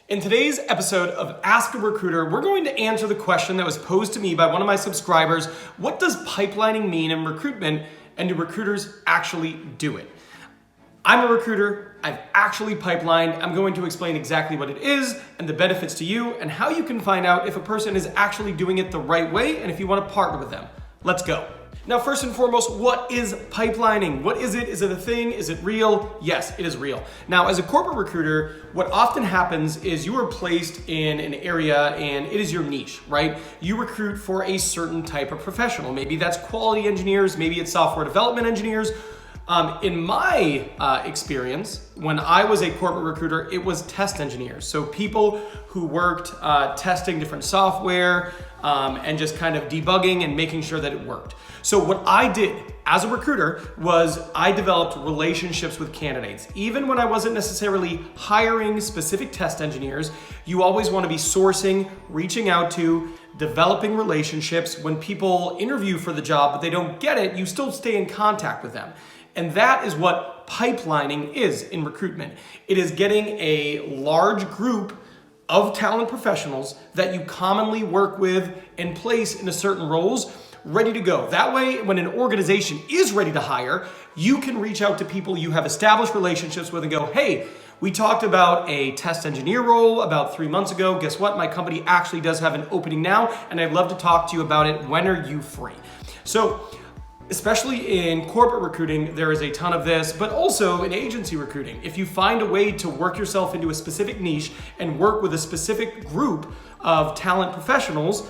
In today's episode of Ask a Recruiter, we're going to answer the question that was posed to me by one of my subscribers: what does pipelining mean in recruitment, and do recruiters actually do it? I'm a recruiter, I've actually pipelined. I'm going to explain exactly what it is and the benefits to you and how you can find out if a person is actually doing it the right way and if you want to partner with them. Let's go. Now, first and foremost, what is pipelining? What is it? Is it a thing? Is it real? Yes, it is real. Now, as a corporate recruiter, what often happens is you are placed in an area and it is your niche, right? You recruit for a certain type of professional. Maybe that's quality engineers, maybe it's software development engineers. In my experience, when I was a corporate recruiter, it was test engineers. So people who worked testing different software and just kind of debugging and making sure that it worked. So what I did as a recruiter was I developed relationships with candidates. Even when I wasn't necessarily hiring specific test engineers, you always want to be sourcing, reaching out to, developing relationships. When people interview for the job but they don't get it, you still stay in contact with them. And that is what pipelining is in recruitment. It is getting a large group of talent professionals that you commonly work with and place into certain roles ready to go. That way, when an organization is ready to hire, you can reach out to people you have established relationships with and go, hey, we talked about a test engineer role about 3 months ago. Guess what? My company actually does have an opening now, and I'd love to talk to you about it. When are you free? So, especially in corporate recruiting, there is a ton of this, but also in agency recruiting. If you find a way to work yourself into a specific niche and work with a specific group of talent professionals,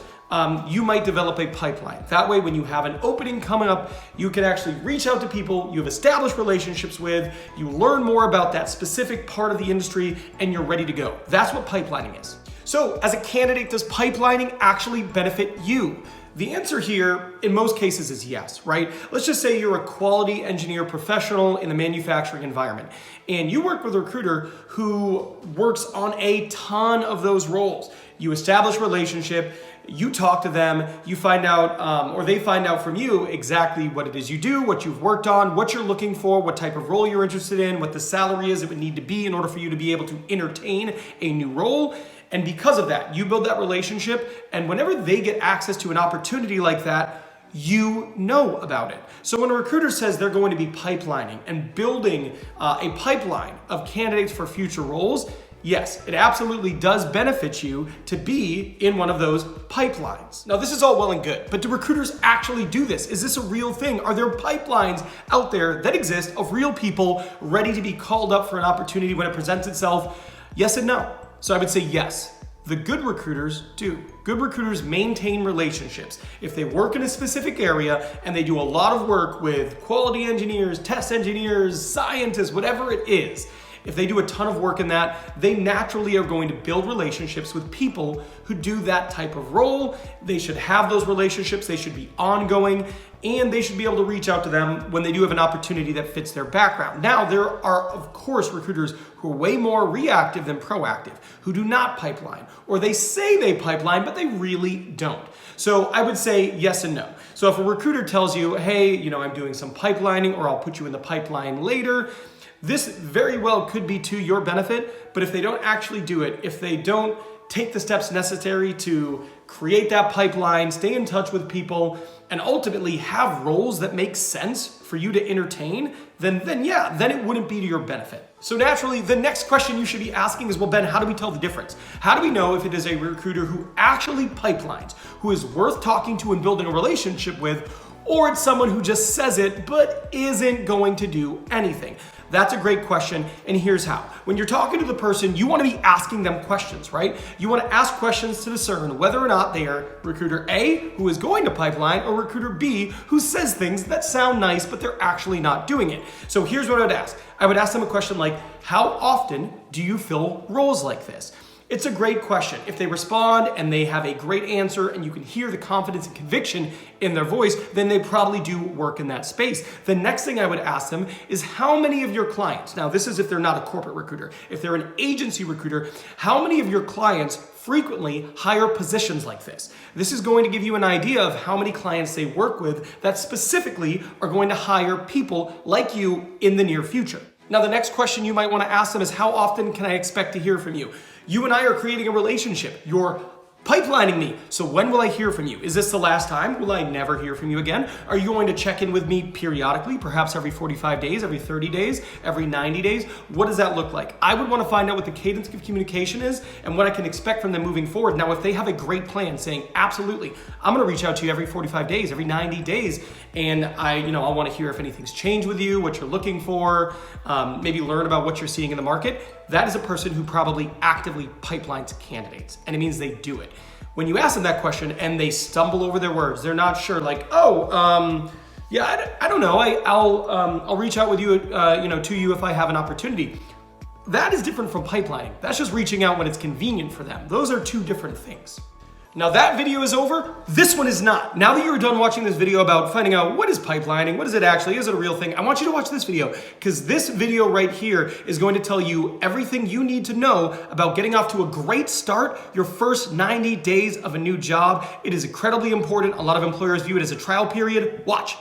you might develop a pipeline. That way, when you have an opening coming up, you can actually reach out to people you have established relationships with, you learn more about that specific part of the industry, and you're ready to go. That's what pipelining is. So, as a candidate, does pipelining actually benefit you? The answer here, in most cases, is yes, right? Let's just say you're a quality engineer professional in the manufacturing environment, and you work with a recruiter who works on a ton of those roles. You establish a relationship, you talk to them, you find out, or they find out from you exactly what it is you do, what you've worked on, what you're looking for, what type of role you're interested in, what the salary is it would need to be in order for you to be able to entertain a new role. And because of that, you build that relationship, and whenever they get access to an opportunity like that, you know about it. So when a recruiter says they're going to be pipelining and building a pipeline of candidates for future roles, yes, it absolutely does benefit you to be in one of those pipelines. Now, this is all well and good, but do recruiters actually do this? Is this a real thing? Are there pipelines out there that exist of real people ready to be called up for an opportunity when it presents itself? Yes and no. So I would say yes. The good recruiters do. Good recruiters maintain relationships. If they work in a specific area and they do a lot of work with quality engineers, test engineers, scientists, whatever it is, if they do a ton of work in that, they naturally are going to build relationships with people who do that type of role. They should have those relationships, they should be ongoing, and they should be able to reach out to them when they do have an opportunity that fits their background. Now, there are, of course, recruiters who are way more reactive than proactive, who do not pipeline, or they say they pipeline, but they really don't. So I would say yes and no. So if a recruiter tells you, hey, I'm doing some pipelining, or I'll put you in the pipeline later, this very well could be to your benefit, but if they don't actually do it, if they don't take the steps necessary to create that pipeline, stay in touch with people, and ultimately have roles that make sense for you to entertain, then it wouldn't be to your benefit. So naturally, the next question you should be asking is, well, Ben, how do we tell the difference? How do we know if it is a recruiter who actually pipelines, who is worth talking to and building a relationship with, or it's someone who just says it but isn't going to do anything? That's a great question, and here's how. When you're talking to the person, you want to be asking them questions, right? You want to ask questions to discern whether or not they are recruiter A, who is going to pipeline, or recruiter B, who says things that sound nice, but they're actually not doing it. So here's what I would ask. I would ask them a question like, how often do you fill roles like this? It's a great question. If they respond and they have a great answer and you can hear the confidence and conviction in their voice, then they probably do work in that space. The next thing I would ask them is, how many of your clients, now this is if they're not a corporate recruiter, if they're an agency recruiter, how many of your clients frequently hire positions like this? This is going to give you an idea of how many clients they work with that specifically are going to hire people like you in the near future. Now, the next question you might want to ask them is, how often can I expect to hear from you? You and I are creating a relationship. You're pipelining me. So when will I hear from you? Is this the last time? Will I never hear from you again? Are you going to check in with me periodically, perhaps every 45 days, every 30 days, every 90 days? What does that look like? I would want to find out what the cadence of communication is and what I can expect from them moving forward. Now, if they have a great plan saying, absolutely, I'm going to reach out to you every 45 days, every 90 days, and I'll want to hear if anything's changed with you, what you're looking for, maybe learn about what you're seeing in the market. That is a person who probably actively pipelines candidates, and it means they do it. When you ask them that question and they stumble over their words, they're not sure, like, I don't know, I'll reach out with you, to you if I have an opportunity. That is different from pipelining. That's just reaching out when it's convenient for them. Those are two different things. Now that video is over, this one is not. Now that you're done watching this video about finding out what is pipelining, what is it actually, is it a real thing, I want you to watch this video, because this video right here is going to tell you everything you need to know about getting off to a great start your first 90 days of a new job. It is incredibly important. A lot of employers view it as a trial period. Watch.